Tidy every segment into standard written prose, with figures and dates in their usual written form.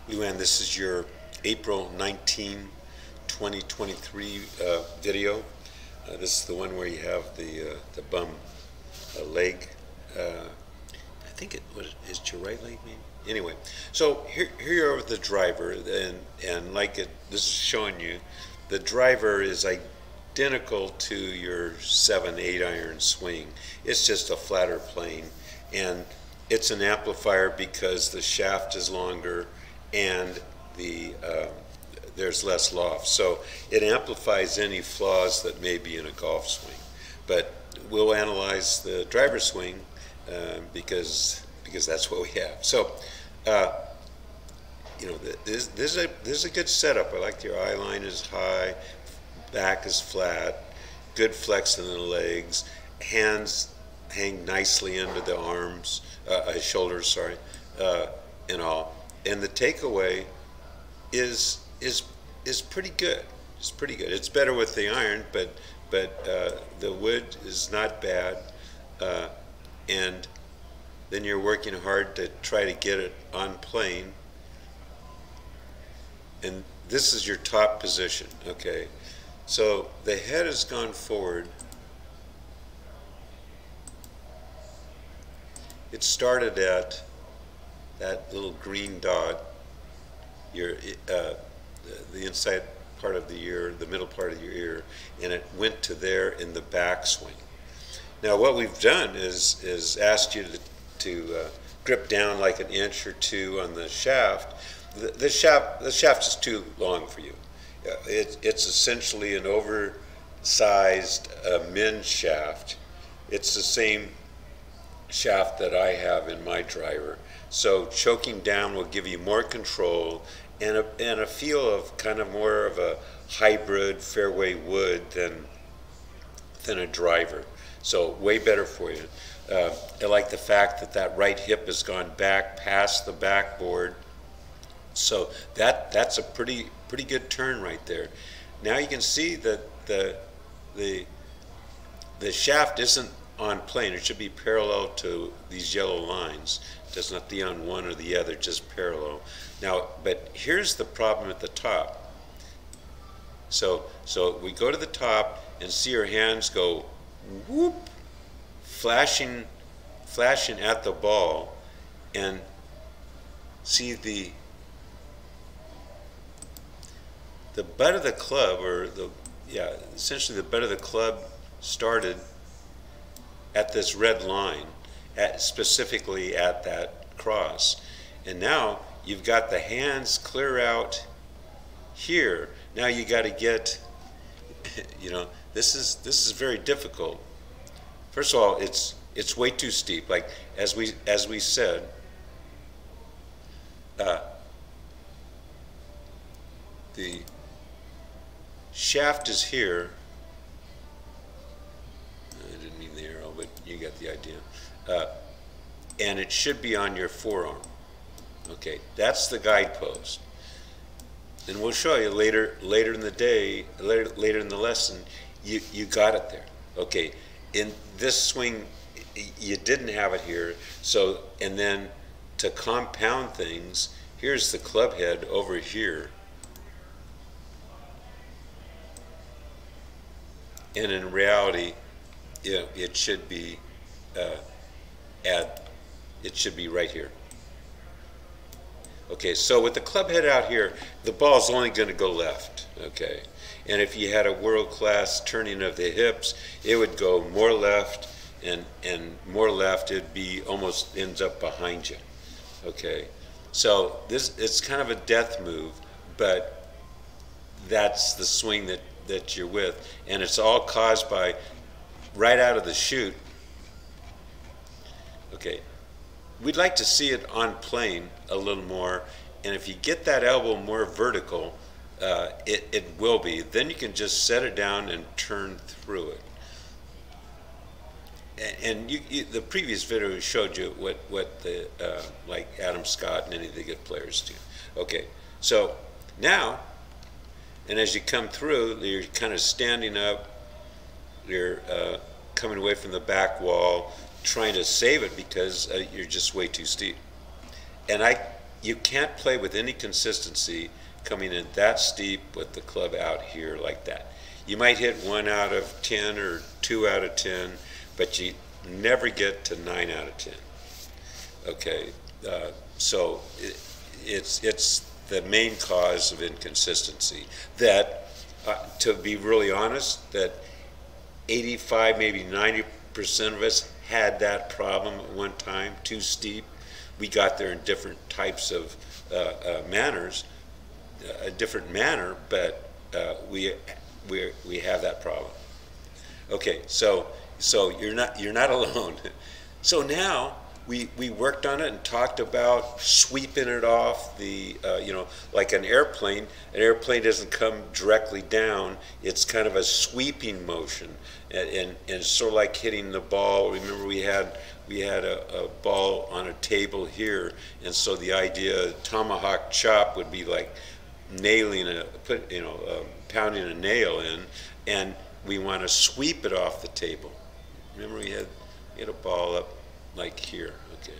Luanne, this is your April 19, 2023 video. This is the one where you have the bum leg. I think is it your right leg, maybe? Anyway, so here you are with the driver, and like this is showing you, the driver is identical to your 7-8 iron swing. It's just a flatter plane, and it's an amplifier because the shaft is longer and there's less loft, so it amplifies any flaws that may be in a golf swing. But we'll analyze the driver swing because that's what we have. So you know, this is a good setup. I like your eye line is high, back is flat, good flex in the legs, hands hang nicely into the arms, shoulders, sorry, and all. And the takeaway is pretty good. It's pretty good. It's better with the iron, but the wood is not bad, and then you're working hard to try to get it on plane. And this is your top position, okay? So the head has gone forward. It started at that little green dot, your the inside part of the ear, the middle part of your ear, and it went to there in the backswing. Now what we've done is asked you to grip down like an inch or two on the shaft. The shaft is too long for you. It's essentially an oversized men's shaft. It's the same shaft that I have in my driver. So choking down will give you more control and a feel of kind of more of a hybrid fairway wood than a driver. So way better for you. I like the fact that right hip has gone back past the backboard. So that's a pretty good turn right there. Now you can see that the shaft isn't on plane. It should be parallel to these yellow lines. It does not be on one or the other, just parallel. Now, but here's the problem at the top. So we go to the top and see our hands go whoop, flashing at the ball, and see the butt of the club, or essentially the butt of the club started at this red line, specifically at that cross. And now you've got the hands clear out here. Now you got to get, you know, this is very difficult. First of all, it's way too steep. Like as we said, the shaft is here. I didn't mean the arrow, but you get the idea. And it should be on your forearm. Okay, that's the guidepost. And we'll show you later in the day, later in the lesson, you got it there. Okay, in this swing, you didn't have it here. So, and then to compound things, here's the club head over here. And in reality, you know, it should be it should be right here. Okay, so with the club head out here, the ball's only going to go left. Okay, and if you had a world-class turning of the hips, it would go more left and more left. It'd be almost ends up behind you. Okay, so it's kind of a death move, but that's the swing that you're with, and it's all caused by right out of the chute. Okay, we'd like to see it on plane a little more, and if you get that elbow more vertical, it will be. Then you can just set it down and turn through it. And the previous video showed you what the like Adam Scott and any of the good players do. Okay, so now, and as you come through, you're kind of standing up, you're coming away from the back wall, trying to save it because you're just way too steep. And you can't play with any consistency coming in that steep with the club out here like that. You might hit 1 out of 10 or 2 out of 10, but you never get to 9 out of 10. Okay, so it's the main cause of inconsistency. That, to be really honest, that 85, maybe 90% of us had that problem at one time, too steep. We got there in different types of manners, a different manner, but we have that problem. Okay, so you're not alone. So now we worked on it and talked about sweeping it off the like an airplane. An airplane doesn't come directly down; it's kind of a sweeping motion, and it's sort of like hitting the ball. Remember, we had a ball on a table here, and so the idea tomahawk chop would be like nailing pounding a nail in, and we want to sweep it off the table. Remember, we had a ball up like here, okay,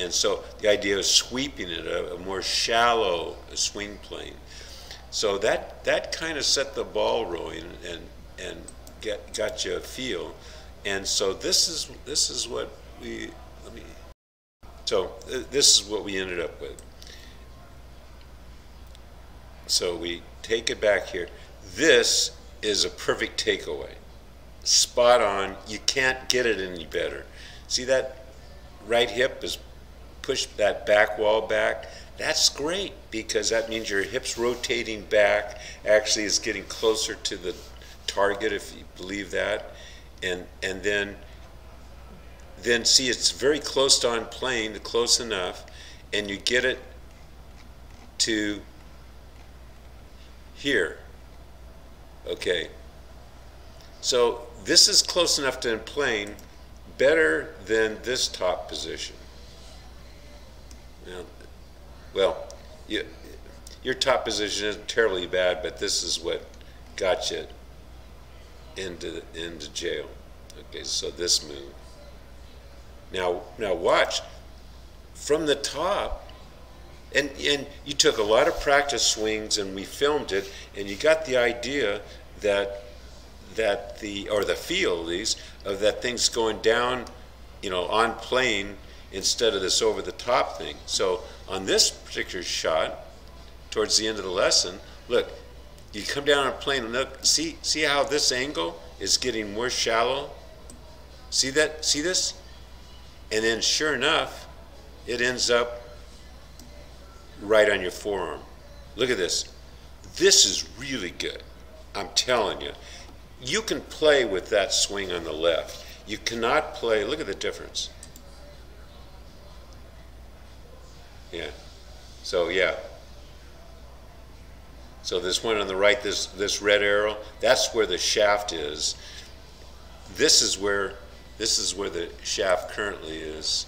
and so the idea of sweeping it, a more shallow swing plane. So that kind of set the ball rolling and got you a feel. And so this is what we this is what we ended up with. So we take it back here. This is a perfect takeaway. Spot on. You can't get it any better. See that right hip is pushed that back wall back? That's great, because that means your hip's rotating back, actually is getting closer to the target, if you believe that. And then see, it's very close to on plane, close enough, and you get it to here. Okay. So this is close enough to in plane, better than this top position. Well, your top position isn't terribly bad, but this is what got you into jail. Okay, so this move. Now watch from the top, and you took a lot of practice swings, and we filmed it, and you got the idea that the feel at least of that thing's going down, on plane instead of this over the top thing. So on this particular shot, towards the end of the lesson, look, you come down on plane and look, see how this angle is getting more shallow? See that? See this? And then sure enough, it ends up right on your forearm. Look at this. This is really good. I'm telling you. You can play with that swing on the left. You cannot play, look at the difference. Yeah. So yeah. So this one on the right, this red arrow, that's where the shaft is. This is where the shaft currently is.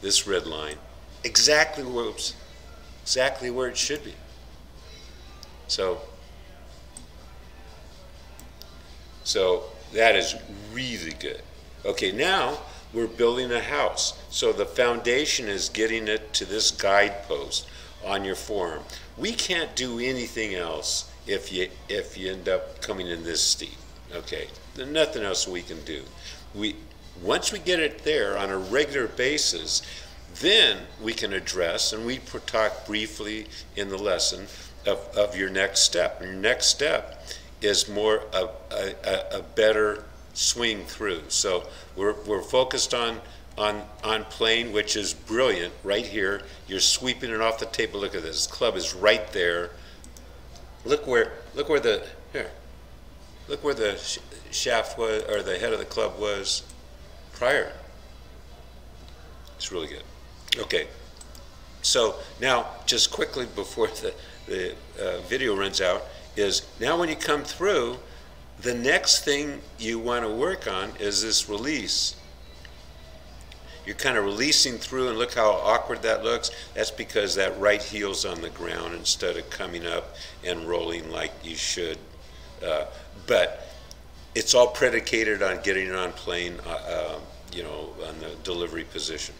This red line, exactly where it should be. So that is really good. Okay, now we're building a house. So the foundation is getting it to this guidepost on your forearm. We can't do anything else if you end up coming in this steep. Okay, there's nothing else we can do. Once we get it there on a regular basis, then we can address, and we talk briefly in the lesson of your next step. Your next step is more a better swing through. So we're focused on plane, which is brilliant right here. You're sweeping it off the table. Look at this. This club is right there. Look where the shaft was, or the head of the club was prior. It's really good. Okay. So now, just quickly before the video runs out, is now when you come through, the next thing you want to work on is this release. You're kind of releasing through, and look how awkward that looks. That's because that right heel's on the ground instead of coming up and rolling like you should. But it's all predicated on getting it on plane, on the delivery position.